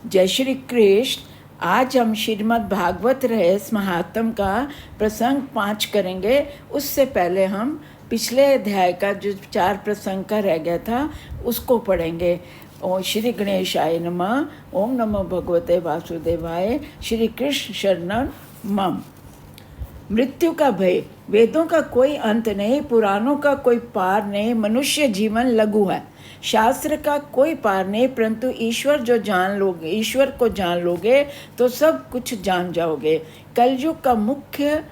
जय श्री कृष्ण। आज हम श्रीमद् भागवत रहस्य महात्म का प्रसंग 5 करेंगे। उससे पहले हम पिछले अध्याय का जो 4 प्रसंग का रह गया था उसको पढ़ेंगे। ओम श्री गणेशाय नमः। ओम नमो भगवते वासुदेवाय। श्री कृष्ण शरणं मम। मृत्यु का भय। वेदों का कोई अंत नहीं, पुराणों का कोई पार नहीं, मनुष्य जीवन लघु है। शास्त्र का कोई पार नहीं, परंतु ईश्वर को जान लोगे तो सब कुछ जान जाओगे। कलयुग का मुख्य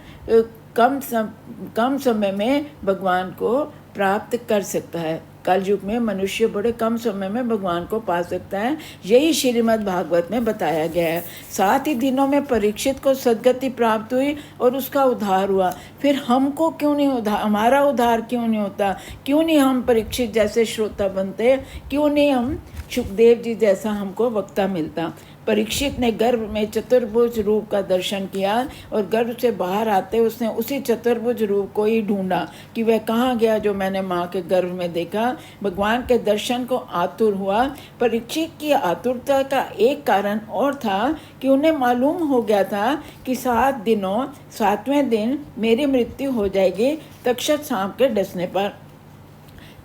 कम समय में भगवान को प्राप्त कर सकता है। कलयुग में मनुष्य बड़े कम समय में भगवान को पा सकता है। यही श्रीमद् भागवत में बताया गया है। 7 ही दिनों में परीक्षित को सद्गति प्राप्त हुई और उसका उद्धार हुआ। फिर हमको क्यों नहीं हमारा उद्धार क्यों नहीं होता? क्यों नहीं हम परीक्षित जैसे श्रोता बनते? क्यों नहीं हम सुखदेव जी जैसा हमको वक्ता मिलता? परीक्षित ने गर्भ में चतुर्भुज रूप का दर्शन किया और गर्भ से बाहर आते उसने उसी चतुर्भुज रूप को ही ढूंढा कि वह कहाँ गया जो मैंने माँ के गर्भ में देखा। भगवान के दर्शन को आतुर हुआ। परीक्षित की आतुरता का एक कारण और था कि उन्हें मालूम हो गया था कि 7वें दिन मेरी मृत्यु हो जाएगी तक्षक सांप के डसने पर।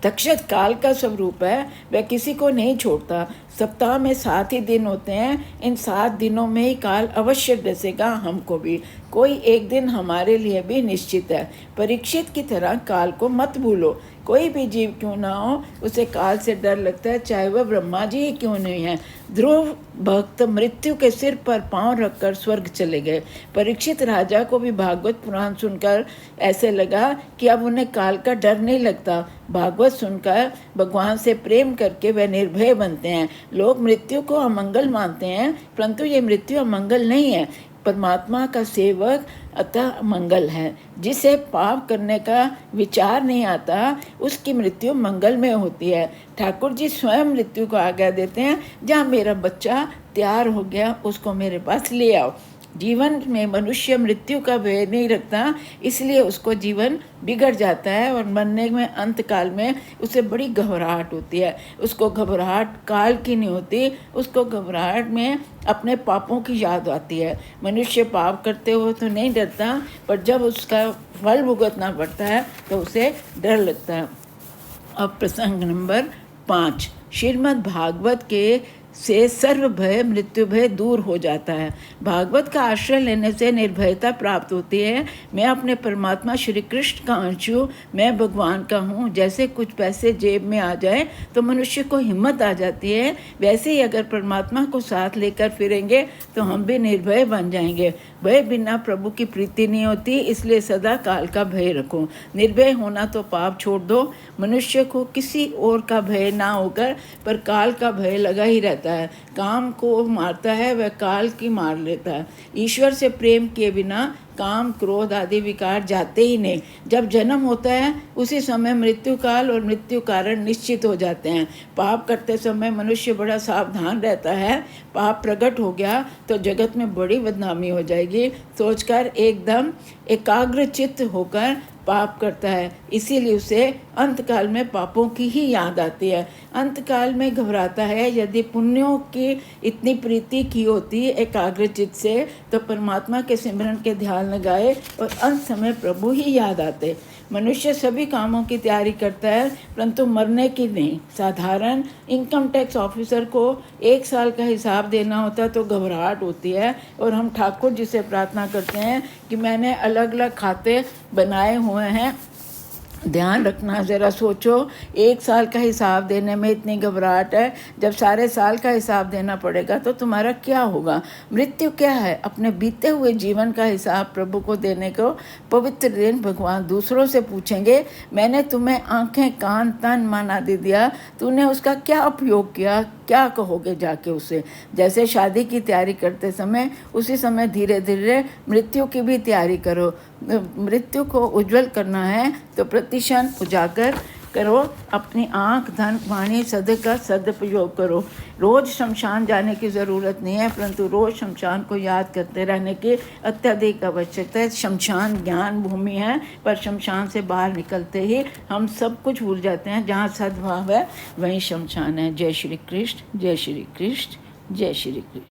तक्षक काल का स्वरूप है, वह किसी को नहीं छोड़ता। सप्ताह में 7 ही दिन होते हैं। इन 7 दिनों में ही काल अवश्य डसेगा हमको भी। कोई एक दिन हमारे लिए भी निश्चित है। परीक्षित की तरह काल को मत भूलो। कोई भी जीव क्यों ना हो उसे काल से डर लगता है, चाहे वह ब्रह्मा जी ही क्यों नहीं है। ध्रुव भक्त मृत्यु के सिर पर पांव रखकर स्वर्ग चले गए। परीक्षित राजा को भी भागवत पुराण सुनकर ऐसे लगा कि अब उन्हें काल का डर नहीं लगता। भागवत सुनकर भगवान से प्रेम करके वे निर्भय बनते हैं। लोग मृत्यु को अमंगल मानते हैं, परंतु ये मृत्यु अमंगल नहीं है। परमात्मा का सेवक अतः मंगल है। जिसे पाप करने का विचार नहीं आता उसकी मृत्यु मंगल में होती है। ठाकुर जी स्वयं मृत्यु को आज्ञा देते हैं, जहाँ मेरा बच्चा तैयार हो गया उसको मेरे पास ले आओ। जीवन में मनुष्य मृत्यु का भय नहीं रखता, इसलिए उसको जीवन बिगड़ जाता है और मरने में अंत काल में उसे बड़ी घबराहट होती है। उसको घबराहट काल की नहीं होती, उसको घबराहट में अपने पापों की याद आती है। मनुष्य पाप करते हो तो नहीं डरता, पर जब उसका फल भुगतना पड़ता है तो उसे डर लगता है। अब प्रसंग नंबर 5। श्रीमद् भागवत के से सर्व भय मृत्यु भय दूर हो जाता है। भागवत का आश्रय लेने से निर्भयता प्राप्त होती है। मैं अपने परमात्मा श्री कृष्ण का अंश हूँ, मैं भगवान का हूँ। जैसे कुछ पैसे जेब में आ जाए तो मनुष्य को हिम्मत आ जाती है, वैसे ही अगर परमात्मा को साथ लेकर फिरेंगे तो हम भी निर्भय बन जाएंगे। भय बिना प्रभु की प्रीति नहीं होती, इसलिए सदा काल का भय रखो। निर्भय होना तो पाप छोड़ दो। मनुष्य को किसी और का भय ना होकर पर काल का भय लगा ही रहता है। काम को मारता है वह काल की मार लेता है। ईश्वर से प्रेम किए बिना काम क्रोध आदि विकार जाते ही नहीं। जब जन्म होता है उसी समय मृत्यु काल और मृत्यु कारण निश्चित हो जाते हैं। पाप करते समय मनुष्य बड़ा सावधान रहता है। पाप प्रकट हो गया तो जगत में बड़ी बदनामी हो जाएगी सोचकर एकदम एकाग्र चित्त होकर पाप करता है। इसीलिए उसे अंतकाल में पापों की ही याद आती है। अंतकाल में घबराता है। यदि पुण्यों की इतनी प्रीति की होती एकाग्रचित से तो परमात्मा के सिमरन के ध्यान लगाए और अंत समय प्रभु ही याद आते। मनुष्य सभी कामों की तैयारी करता है, परंतु मरने की नहीं। साधारण इनकम टैक्स ऑफिसर को 1 साल का हिसाब देना होता है तो घबराहट होती है, और हम ठाकुर जी से प्रार्थना करते हैं कि मैंने अलग अलग खाते बनाए हुए हैं, ध्यान रखना। ज़रा सोचो, 1 साल का हिसाब देने में इतनी घबराहट है, जब सारे साल का हिसाब देना पड़ेगा तो तुम्हारा क्या होगा? मृत्यु क्या है? अपने बीते हुए जीवन का हिसाब प्रभु को देने को पवित्र दिन भगवान दूसरों से पूछेंगे। मैंने तुम्हें आंखें कान तन मन आदि दिया, तूने उसका क्या उपयोग किया? क्या कहोगे जाके उसे? जैसे शादी की तैयारी करते समय उसी समय धीरे धीरे मृत्यु की भी तैयारी करो। मृत्यु को उज्जवल करना है तो प्रतिक्षण उजागर करो। अपनी आँख धन वाणी सद का सदुपयोग करो। रोज़ शमशान जाने की ज़रूरत नहीं है, परंतु रोज़ शमशान को याद करते रहने की अत्यधिक आवश्यकता है। शमशान ज्ञान भूमि है, पर शमशान से बाहर निकलते ही हम सब कुछ भूल जाते हैं। जहाँ सद्भाव है वहीं शमशान है। जय श्री कृष्ण, जय श्री कृष्ण। जय श्री कृष्ण।